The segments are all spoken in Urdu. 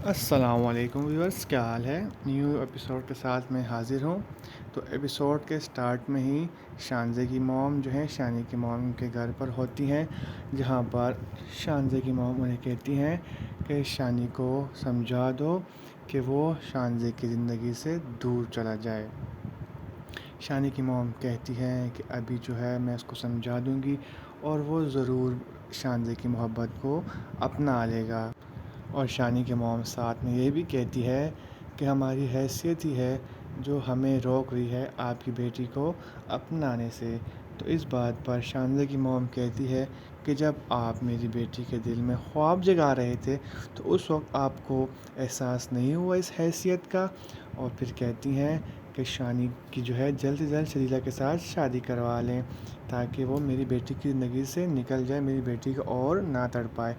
السلام علیکم ویورز، کیا حال ہے؟ نیو ایپیسوڈ کے ساتھ میں حاضر ہوں۔ تو ایپیسوڈ کے سٹارٹ میں ہی شانزے کی موم جو ہے شانی کی موم کے گھر پر ہوتی ہیں، جہاں پر شانزے کی موم انہیں کہتی ہیں کہ شانی کو سمجھا دو کہ وہ شانزے کی زندگی سے دور چلا جائے۔ شانی کی موم کہتی ہے کہ ابھی جو ہے میں اس کو سمجھا دوں گی اور وہ ضرور شانزے کی محبت کو اپنا لے گا۔ اور شانی کی موم ساتھ میں یہ بھی کہتی ہے کہ ہماری حیثیت ہی ہے جو ہمیں روک رہی ہے آپ کی بیٹی کو اپنانے سے۔ تو اس بات پر شانزے کی موم کہتی ہے کہ جب آپ میری بیٹی کے دل میں خواب جگا رہے تھے تو اس وقت آپ کو احساس نہیں ہوا اس حیثیت کا۔ اور پھر کہتی ہیں کہ شانی کی جو ہے جلد سے جلد سجیلا کے ساتھ شادی کروا لیں تاکہ وہ میری بیٹی کی زندگی سے نکل جائے، میری بیٹی کو اور نہ تڑپائے۔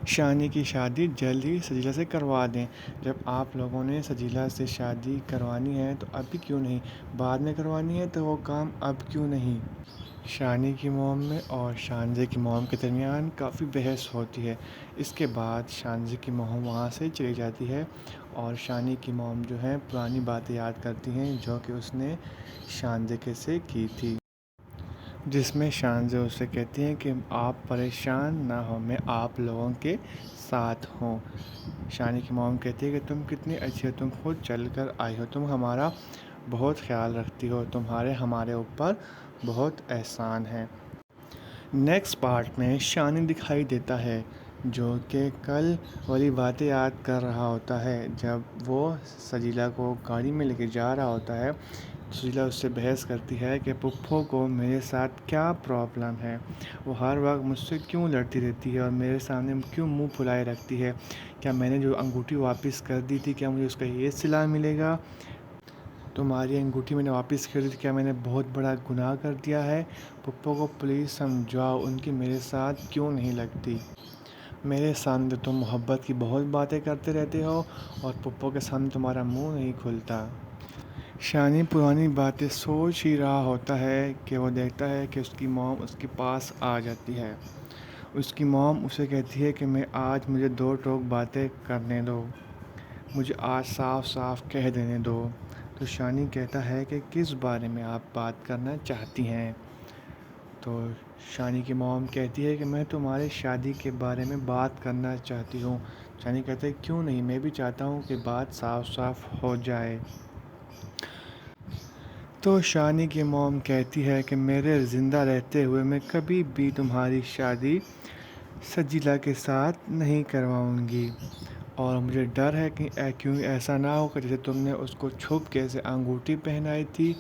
شانی کی شادی جلد ہی سجیلا سے کروا دیں۔ جب آپ لوگوں نے سجیلا سے شادی کروانی ہے تو ابھی کیوں نہیں، بعد میں کروانی ہے تو وہ کام اب کیوں نہیں۔ شانی کی موم میں اور شانزے کی موم کے درمیان کافی بحث ہوتی ہے۔ اس کے بعد شانزے کی موم وہاں سے چلی جاتی ہے اور شانی کی موم جو ہے پرانی باتیں یاد کرتی ہیں جو کہ اس نے شانزے کے سے کی تھی، جس میں شانزے اس سے کہتی ہیں کہ آپ پریشان نہ ہو، میں آپ لوگوں کے ساتھ ہوں۔ شانی کی موم کہتی ہے کہ تم کتنی اچھی ہو، تم خود چل کر آئی ہو، تم ہمارا بہت خیال رکھتی ہو، تمہارے ہمارے اوپر بہت احسان ہے۔ نیکسٹ پارٹ میں شانی دکھائی دیتا ہے جو کہ کل والی باتیں یاد کر رہا ہوتا ہے۔ جب وہ سجیلا کو گاڑی میں لے کے جا رہا ہوتا ہے، سجیلا اس سے بحث کرتی ہے کہ پپھو کو میرے ساتھ کیا پرابلم ہے، وہ ہر وقت مجھ سے کیوں لڑتی رہتی ہے اور میرے سامنے کیوں منہ پھلائے رکھتی ہے، کیا میں نے جو انگوٹھی واپس کر دی تھی کیا مجھے اس کا یہ صلہ ملے گا، تمہاری انگوٹھی میں نے واپس کر دی تھی، کیا میں نے بہت بڑا گناہ کر دیا ہے، پپھو کو پلیز سمجھاؤ ان کی میرے ساتھ کیوں نہیں لگتی، میرے سامنے تم محبت کی بہت باتیں کرتے رہتے ہو اور پپھو کے سامنے تمہارا منہ نہیں کھلتا۔ شانی پرانی باتیں سوچ ہی رہا ہوتا ہے کہ وہ دیکھتا ہے کہ اس کی موم اس کے پاس آ جاتی ہے۔ اس کی موم اسے کہتی ہے کہ آج مجھے دو ٹوک باتیں کرنے دو، مجھے آج صاف صاف کہہ دینے دو۔ تو شانی کہتا ہے کہ کس بارے میں آپ بات کرنا چاہتی ہیں؟ تو شانی کی موم کہتی ہے کہ میں تمہاری شادی کے بارے میں بات کرنا چاہتی ہوں۔ شانی کہتا ہے کیوں نہیں، میں بھی چاہتا ہوں کہ بات صاف صاف ہو جائے۔ تو شانی کی موم کہتی ہے کہ میرے زندہ رہتے ہوئے میں کبھی بھی تمہاری شادی سجیلا کے ساتھ نہیں کرواؤں گی، اور مجھے ڈر ہے کہ کیوں ایسا نہ ہو کہ جیسے تم نے اس کو چھپ کے سے انگوٹھی پہنائی تھی،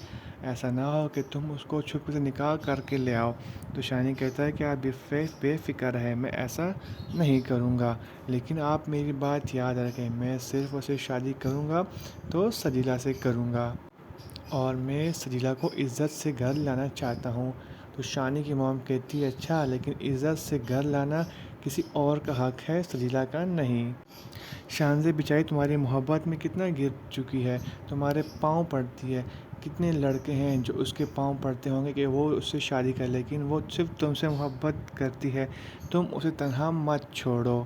ایسا نہ ہو کہ تم اس کو چھپ سے نکاح کر کے لے آؤ۔ تو شانی کہتا ہے کہ آپ بے فکر ہے، میں ایسا نہیں کروں گا، لیکن آپ میری بات یاد رکھیں، میں صرف اسے شادی کروں گا تو سجیلا سے کروں گا، اور میں سجیلا کو عزت سے گھر لانا چاہتا ہوں۔ تو شانی کی موم کہتی ہے اچھا، لیکن عزت سے گھر لانا کسی اور کا حق ہے، سجیلا کا نہیں۔ شانزے بیچاری تمہاری محبت میں کتنا گر چکی ہے، تمہارے پاؤں پڑتی ہے، کتنے لڑکے ہیں جو اس کے پاؤں پڑتے ہوں گے کہ وہ اس سے شادی کر، لیکن وہ صرف تم سے محبت کرتی ہے، تم اسے تنہا مت چھوڑو۔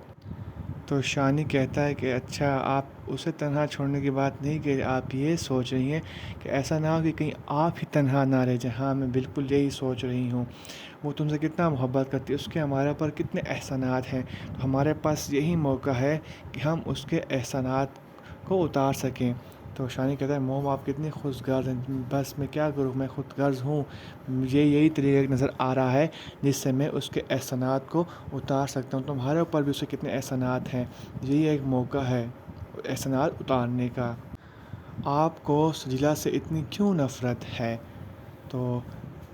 تو شانی کہتا ہے کہ اچھا، آپ اسے تنہا چھوڑنے کی بات نہیں کہ آپ یہ سوچ رہی ہیں کہ ایسا نہ ہو کہ کہیں آپ ہی تنہا نہ رہ جائیں۔ ہاں، میں بالکل یہی سوچ رہی ہوں، وہ تم سے کتنا محبت کرتی ہے، اس کے ہمارے پر کتنے احسانات ہیں، تو ہمارے پاس یہی موقع ہے کہ ہم اس کے احسانات کو اتار سکیں۔ تو شانی کہتا ہے موم آپ کتنی خود غرض ہیں، بس میں کیا کروں، میں خود غرض ہوں، مجھے یہی طریقہ نظر آ رہا ہے جس سے میں اس کے احسانات کو اتار سکتا ہوں، تمہارے اوپر بھی اس کے کتنے احسانات ہیں، یہی ایک موقع ہے احسانات اتارنے کا۔ آپ کو سجیلا سے اتنی کیوں نفرت ہے؟ تو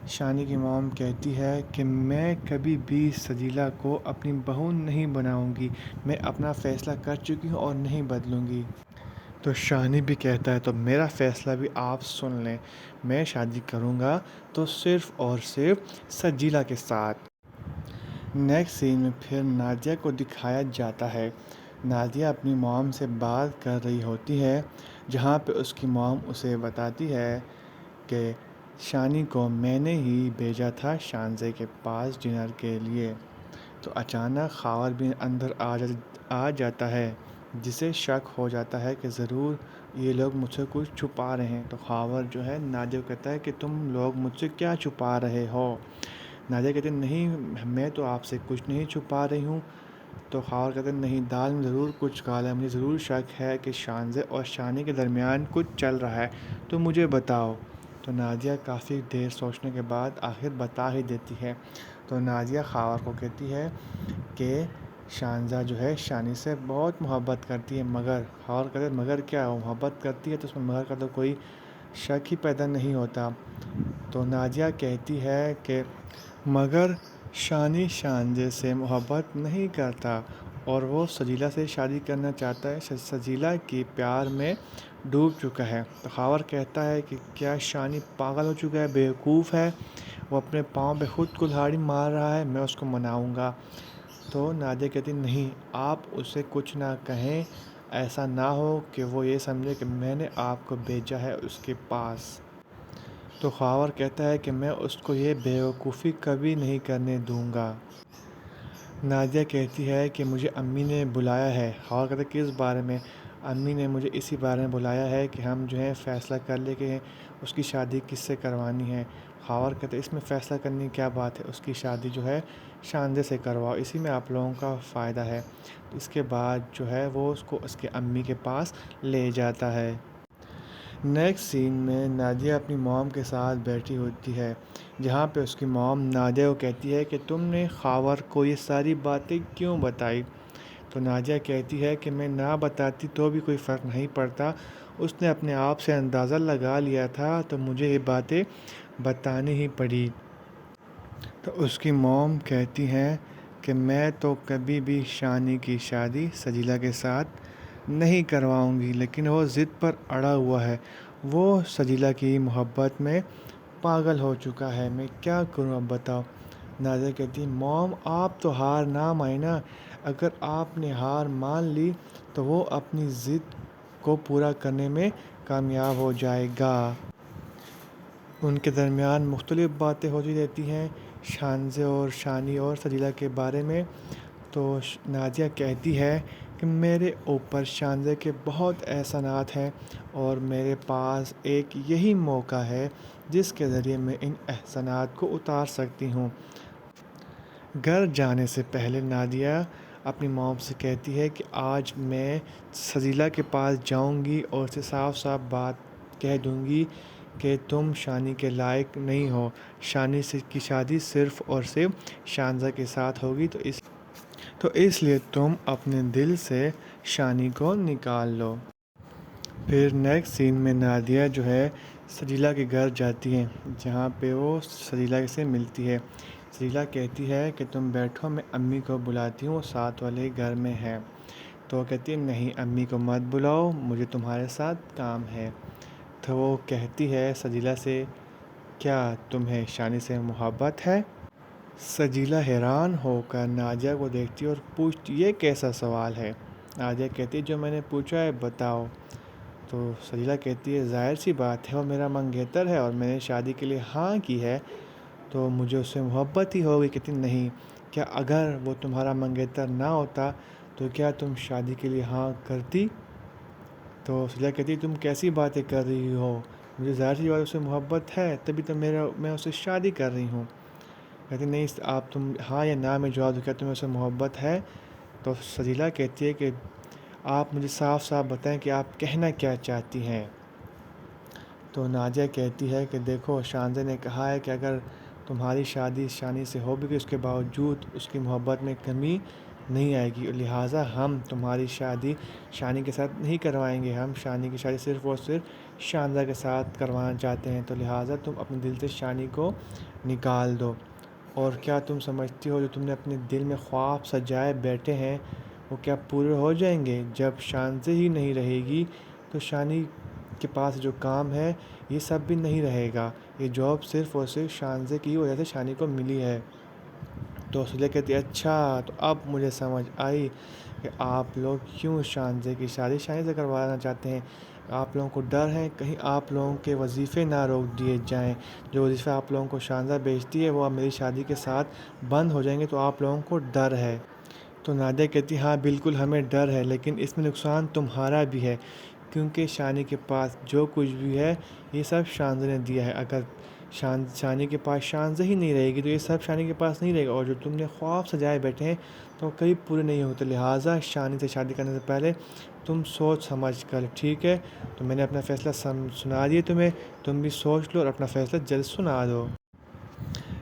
شانی کی موم کہتی ہے کہ میں کبھی بھی سجیلا کو اپنی بہو نہیں بناؤں گی، میں اپنا فیصلہ کر چکی ہوں اور نہیں بدلوں گی۔ تو شانی بھی کہتا ہے تو میرا فیصلہ بھی آپ سن لیں، میں شادی کروں گا تو صرف اور صرف سجیلا کے ساتھ۔ نیکسٹ سین میں پھر نادیہ کو دکھایا جاتا ہے۔ نادیہ اپنی موم سے بات کر رہی ہوتی ہے، جہاں پہ اس کی موم اسے بتاتی ہے کہ شانی کو میں نے ہی بھیجا تھا شانزے کے پاس ڈنر کے لیے۔ تو اچانک خاور بھی اندر آ جاتا ہے جسے شک ہو جاتا ہے کہ ضرور یہ لوگ مجھ سے کچھ چھپا رہے ہیں۔ تو خاور جو ہے نادیہ کو کہتا ہے کہ تم لوگ مجھ سے کیا چھپا رہے ہو؟ نادیہ کہتے ہیں نہیں، میں تو آپ سے کچھ نہیں چھپا رہی ہوں۔ تو خاور کہتے ہیں نہیں، دال میں ضرور کچھ کالا ہے، مجھے ضرور شک ہے کہ شانزے اور شانی کے درمیان کچھ چل رہا ہے، تو مجھے بتاؤ۔ تو نادیہ کافی دیر سوچنے کے بعد آخر بتا ہی دیتی ہے۔ تو نادیہ خاور کو کہتی ہے کہ شانزہ جو ہے شانی سے بہت محبت کرتی ہے، مگر خاور کہتے ہیں مگر کیا، وہ محبت کرتی ہے تو اس میں مگر کا تو کوئی شک ہی پیدا نہیں ہوتا۔ تو نادیہ کہتی ہے کہ مگر شانی شانزے سے محبت نہیں کرتا اور وہ سجیلا سے شادی کرنا چاہتا ہے، سجیلا کی پیار میں ڈوب چکا ہے۔ تو خاور کہتا ہے کہ کیا شانی پاگل ہو چکا ہے، بیوقوف ہے، وہ اپنے پاؤں پہ خود کلہاڑی مار رہا ہے، میں اس کو مناؤں گا۔ تو نادیہ کہتی نہیں، آپ اسے کچھ نہ کہیں، ایسا نہ ہو کہ وہ یہ سمجھے کہ میں نے آپ کو بھیجا ہے اس کے پاس۔ تو خاور کہتا ہے کہ میں اس کو یہ بیوقوفی کبھی نہیں کرنے دوں گا۔ نادیہ کہتی ہے کہ مجھے امی نے بلایا ہے۔ خاور کہتا ہے کس بارے میں؟ امی نے مجھے اسی بارے میں بلایا ہے کہ ہم جو ہے فیصلہ کر لیں کہ اس کی شادی کس سے کروانی ہے۔ خاور کہتے ہیں اس میں فیصلہ کرنے کی کیا بات ہے، اس کی شادی جو ہے شانزے سے کرواؤ، اسی میں آپ لوگوں کا فائدہ ہے۔ اس کے بعد جو ہے وہ اس کو اس کے امی کے پاس لے جاتا ہے۔ نیکسٹ سین میں نادیہ اپنی موم کے ساتھ بیٹھی ہوتی ہے، جہاں پہ اس کی موم نادیہ کو کہتی ہے کہ تم نے خاور کو یہ ساری باتیں کیوں بتائی؟ تو نادیہ کہتی ہے کہ میں نہ بتاتی تو بھی کوئی فرق نہیں پڑتا، اس نے اپنے آپ سے اندازہ لگا لیا تھا تو مجھے یہ باتیں بتانی ہی پڑی۔ تو اس کی موم کہتی ہیں کہ میں تو کبھی بھی شانی کی شادی سجیلا کے ساتھ نہیں کرواؤں گی، لیکن وہ ضد پر اڑا ہوا ہے، وہ سجیلا کی محبت میں پاگل ہو چکا ہے، میں کیا کروں اب بتاؤ؟ نادیہ کہتی ہے موم آپ تو ہار نہ مانی نا، اگر آپ نے ہار مان لی تو وہ اپنی ضد کو پورا کرنے میں کامیاب ہو جائے گا۔ ان کے درمیان مختلف باتیں ہوتی رہتی ہیں شانزے اور شانی اور سجیلا کے بارے میں۔ تو نادیہ کہتی ہے کہ میرے اوپر شانزے کے بہت احسانات ہیں اور میرے پاس ایک یہی موقع ہے جس کے ذریعے میں ان احسانات کو اتار سکتی ہوں۔ گھر جانے سے پہلے نادیہ اپنی موم سے کہتی ہے کہ آج میں سجیلا کے پاس جاؤں گی اور اسے صاف صاف بات کہہ دوں گی کہ تم شانی کے لائق نہیں ہو، شانی کی شادی صرف اور صرف شانزہ کے ساتھ ہوگی، تو اس لیے تم اپنے دل سے شانی کو نکال لو۔ پھر نیکسٹ سین میں نادیہ جو ہے سجیلا کے گھر جاتی ہے، جہاں پہ وہ سجیلا سے ملتی ہے۔ سجیلا کہتی ہے کہ تم بیٹھو، میں امی کو بلاتی ہوں، وہ ساتھ والے گھر میں ہے۔ تو وہ کہتی ہے نہیں، امی کو مت بلاؤ، مجھے تمہارے ساتھ کام ہے۔ تو وہ کہتی ہے سجیلا سے کیا تمہیں شانی سے محبت ہے؟ سجیلا حیران ہو کر نادیہ کو دیکھتی اور پوچھتی یہ کیسا سوال ہے؟ نادیہ کہتی ہے جو میں نے پوچھا ہے بتاؤ۔ تو سجیلا کہتی ہے ظاہر سی بات ہے، وہ میرا منگیتر ہے اور میں نے شادی کے لیے ہاں کی ہے تو مجھے اس سے محبت ہی ہوگی۔ کہتی نہیں، کیا اگر وہ تمہارا منگیتر نہ ہوتا تو کیا تم شادی کے لیے ہاں کرتی؟ تو سجیلا کہتی ہے تم کیسی باتیں کر رہی ہو، مجھے ظاہر سی بات اس سے محبت ہے، تبھی تو میں اس سے شادی کر رہی ہوں۔ کہتی نہیں، آپ تم ہاں یا نہ میں جواب دو، کیا تمہیں اس سے محبت ہے؟ تو سجیلا کہتی ہے کہ آپ مجھے صاف صاف بتائیں کہ آپ کہنا کیا چاہتی ہیں۔ تو نادیہ کہتی ہے کہ دیکھو شانزے نے کہا ہے کہ اگر تمہاری شادی شانی سے ہو بھی اس کے باوجود اس کی محبت میں کمی نہیں آئے گی، لہٰذا ہم تمہاری شادی شانی کے ساتھ نہیں کروائیں گے، ہم شانی کی شادی صرف اور صرف شانزہ کے ساتھ کروانا چاہتے ہیں، تو لہٰذا تم اپنے دل سے شانی کو نکال دو۔ اور کیا تم سمجھتی ہو جو تم نے اپنے دل میں خواب سجائے بیٹھے ہیں وہ کیا پورے ہو جائیں گے؟ جب شانزے ہی نہیں رہے گی تو شانی کے پاس جو کام ہے یہ سب بھی نہیں رہے گا، یہ جاب صرف اور صرف شانزے کی وجہ سے شانی کو ملی ہے۔ تو سجیلا کہتی ہے اچھا، تو اب مجھے سمجھ آئی کہ آپ لوگ کیوں شانزے کی شادی شانی سے کروانا چاہتے ہیں۔ آپ لوگوں کو ڈر ہے کہیں آپ لوگوں کے وظیفے نہ روک دیے جائیں، جو وظیفہ آپ لوگوں کو شانزہ بیچتی ہے وہ اب میری شادی کے ساتھ بند ہو جائیں گے، تو آپ لوگوں کو ڈر ہے۔ تو نادیہ کہتی ہاں بالکل ہمیں ڈر ہے، لیکن اس میں نقصان تمہارا بھی ہے، کیونکہ شانی کے پاس جو کچھ بھی ہے یہ سب شانزے نے دیا ہے۔ اگر شانی کے پاس شانزے ہی نہیں رہے گی تو یہ سب شانی کے پاس نہیں رہے گا، اور جو تم نے خواب سجائے بیٹھے ہیں تو وہ کبھی پورے نہیں ہوتے۔ لہٰذا شانی سے شادی کرنے سے پہلے تم سوچ سمجھ کر، ٹھیک ہے؟ تو میں نے اپنا فیصلہ سنا دیا تمہیں، تم بھی سوچ لو اور اپنا فیصلہ جلد سنا دو۔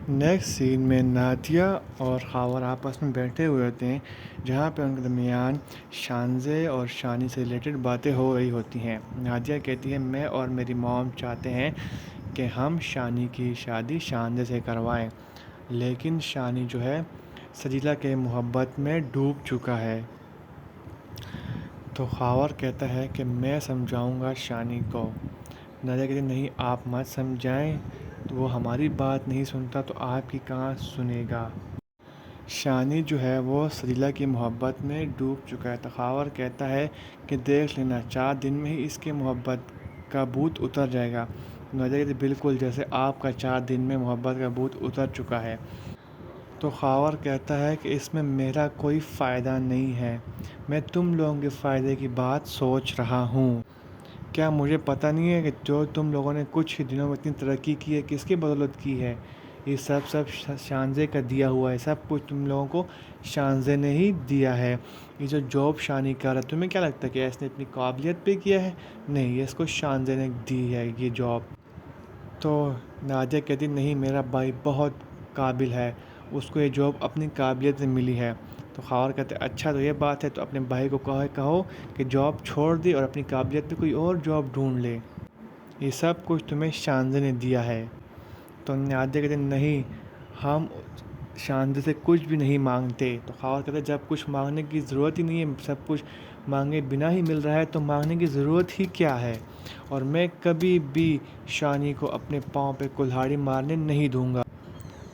نیکسٹ سین میں نادیہ اور خاور آپس میں بیٹھے ہوئے ہوتے ہیں، جہاں پہ ان کے درمیان شانزے اور شانی سے ریلیٹڈ باتیں ہو رہی ہوتی ہیں۔ نادیہ کہتی ہے میں اور میری موم چاہتے ہیں کہ ہم شانی کی شادی شانزے سے کروائیں، لیکن شانی جو ہے سجیلا کے محبت میں ڈوب چکا ہے۔ تو خاور کہتا ہے کہ میں سمجھاؤں گا شانی کو۔ نادیہ کہتی ہے نہیں آپ مت سمجھائیں، وہ ہماری بات نہیں سنتا تو آپ کی کہاں سنے گا۔ شانی جو ہے وہ سجیلا کی محبت میں ڈوب چکا ہے۔ تو خاور کہتا ہے کہ دیکھ لینا 4 دن میں ہی اس کے محبت کا بھوت اتر جائے گا۔ نادیہ کہتی ہے بالکل جیسے آپ کا 4 دن میں محبت کا بھوت اتر چکا ہے۔ تو خاور کہتا ہے کہ اس میں میرا کوئی فائدہ نہیں ہے، میں تم لوگوں کے فائدے کی بات سوچ رہا ہوں۔ کیا مجھے پتہ نہیں ہے کہ جو تم لوگوں نے کچھ ہی دنوں میں اتنی ترقی کی ہے کس کی بدولت کی ہے؟ یہ سب شانزے کا دیا ہوا ہے، سب کچھ تم لوگوں کو شانزے نے ہی دیا ہے۔ یہ جو جاب شانی کر رہا ہے تمہیں کیا لگتا ہے کہ اس نے اپنی قابلیت پہ کیا ہے؟ نہیں، یہ اس کو شانزے نے دی ہے یہ جاب۔ تو نادیہ کہتی نہیں میرا بھائی بہت قابل ہے، اس کو یہ جاب اپنی قابلیت سے ملی ہے۔ تو خاور کہتے ہیں اچھا تو یہ بات ہے، تو اپنے بھائی کو کہو کہ جاب چھوڑ دے اور اپنی قابلیت پہ کوئی اور جاب ڈھونڈ لے، یہ سب کچھ تمہیں شانزے نے دیا ہے۔ تو نادیہ کہتے ہیں نہیں ہم شانزے سے کچھ بھی نہیں مانگتے۔ تو خاور کہتے ہیں جب کچھ مانگنے کی ضرورت ہی نہیں ہے، سب کچھ مانگے بنا ہی مل رہا ہے تو مانگنے کی ضرورت ہی کیا ہے؟ اور میں کبھی بھی شانی کو اپنے پاؤں پہ کلہاڑی مارنے نہیں دوں گا،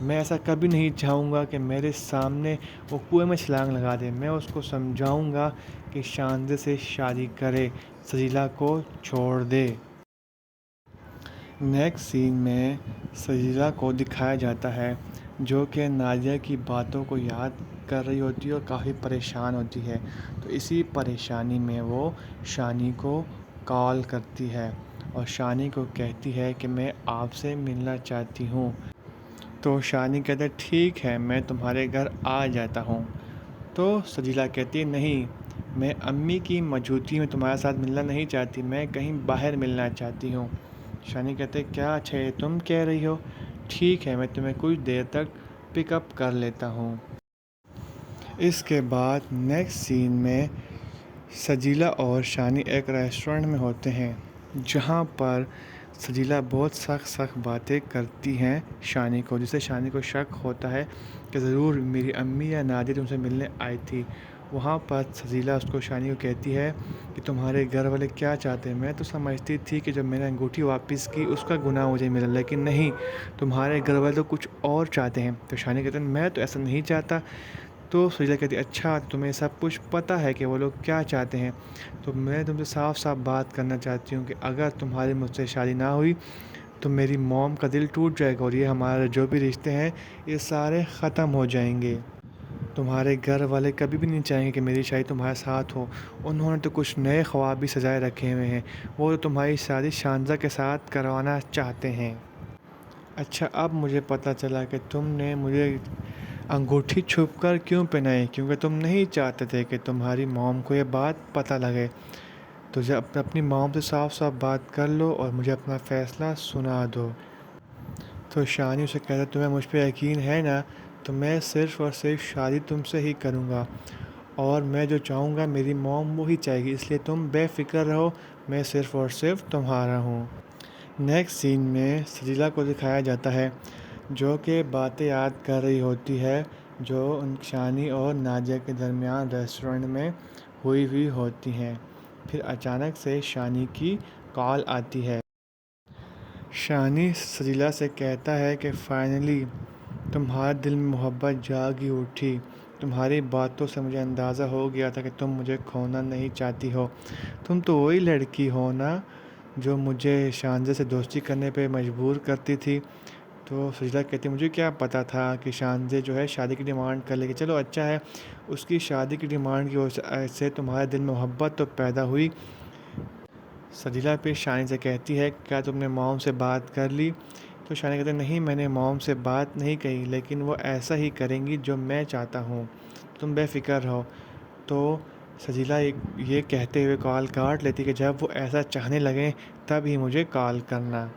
میں ایسا کبھی نہیں چاہوں گا کہ میرے سامنے وہ کنویں میں چھلانگ لگا دے۔ میں اس کو سمجھاؤں گا کہ شانزے سے شادی کرے، سجیلا کو چھوڑ دے۔ نیکسٹ سین میں سجیلا کو دکھایا جاتا ہے جو کہ نادیہ کی باتوں کو یاد کر رہی ہوتی ہے اور کافی پریشان ہوتی ہے۔ تو اسی پریشانی میں وہ شانی کو کال کرتی ہے اور شانی کو کہتی ہے کہ میں آپ سے ملنا چاہتی ہوں۔ تو شانی کہتا ہے ٹھیک ہے میں تمہارے گھر آ جاتا ہوں۔ تو سجیلا کہتی ہے نہیں میں امی کی موجودگی میں تمہارے ساتھ ملنا نہیں چاہتی، میں کہیں باہر ملنا چاہتی ہوں۔ شانی کہتے ہیں کیا اچھا یہ تم کہہ رہی ہو، ٹھیک ہے میں تمہیں کچھ دیر تک پک اپ کر لیتا ہوں۔ اس کے بعد نیکسٹ سین میں سجیلا اور شانی ایک ریسٹورنٹ میں ہوتے ہیں، جہاں پر سجیلا بہت سخت باتیں کرتی ہیں شانی کو، جس سے شانی کو شک ہوتا ہے کہ ضرور میری امی یا نادیہ تم سے ملنے آئی تھی۔ وہاں پر سجیلا اس کو شانی کو کہتی ہے کہ تمہارے گھر والے کیا چاہتے ہیں؟ میں تو سمجھتی تھی کہ جب میں نے انگوٹھی واپس کی اس کا گناہ مجھے ملا، لیکن نہیں تمہارے گھر والے تو کچھ اور چاہتے ہیں۔ تو شانی کہتے ہیں میں تو ایسا نہیں چاہتا۔ تو سجیلا کہتی ہے اچھا تمہیں سب کچھ پتہ ہے کہ وہ لوگ کیا چاہتے ہیں، تو میں تم سے صاف بات کرنا چاہتی ہوں کہ اگر تمہاری مجھ سے شادی نہ ہوئی تو میری موم کا دل ٹوٹ جائے گا اور یہ ہمارے جو بھی رشتے ہیں یہ سارے ختم ہو جائیں گے۔ تمہارے گھر والے کبھی بھی نہیں چاہیں گے کہ میری شادی تمہارے ساتھ ہو، انہوں نے تو کچھ نئے خواب بھی سجائے رکھے ہوئے ہیں، وہ تو تمہاری شادی شانزہ کے ساتھ کروانا چاہتے ہیں۔ اچھا اب مجھے پتہ چلا کہ تم نے مجھے انگوٹھی چھپ کر کیوں پہنائی، کیونکہ تم نہیں چاہتے تھے کہ تمہاری موم کو یہ بات پتہ لگے۔ تو جب اپنی موم سے صاف بات کر لو اور مجھے اپنا فیصلہ سنا دو۔ تو شانی اسے کہتا ہے تمہیں مجھ پہ یقین ہے نا، تو میں صرف اور صرف شادی تم سے ہی کروں گا، اور میں جو چاہوں گا میری موم وہی چاہے گی، اس لیے تم بے فکر رہو، میں صرف اور صرف تمہارا ہوں۔ نیکسٹ سین میں سجیلا کو دکھایا جاتا ہے جو کہ باتیں یاد کر رہی ہوتی ہے جو شانی اور نادیہ کے درمیان ریسٹورنٹ میں ہوئی ہوتی ہیں۔ پھر اچانک سے شانی کی کال آتی ہے۔ شانی سجیلا سے کہتا ہے کہ فائنلی تمہارے دل میں محبت جاگی اٹھی، تمہاری باتوں سے مجھے اندازہ ہو گیا تھا کہ تم مجھے کھونا نہیں چاہتی ہو، تم تو وہی لڑکی ہو نا جو مجھے شانزے سے دوستی کرنے پہ مجبور کرتی تھی، تو سجدہ کہتی مجھے کیا پتہ تھا کہ شانزے جو ہے شادی کی ڈیمانڈ کر لے گی، چلو اچھا ہے، اس کی شادی کی ڈیمانڈ کی وجہ سے تمہارے دل میں محبت تو پیدا ہوئی۔ سجدہ پہ شانی سے کہتی ہے کیا تم نے موم سے بات کر لی؟ تو شانی کہتے ہیں نہیں، میں نے موم سے بات نہیں کہی، لیکن وہ ایسا ہی کریں گی جو میں چاہتا ہوں، تم بے فکر رہو۔ تو سجیلا یہ کہتے ہوئے کال کاٹ لیتی کہ جب وہ ایسا چاہنے لگیں تب ہی مجھے کال کرنا۔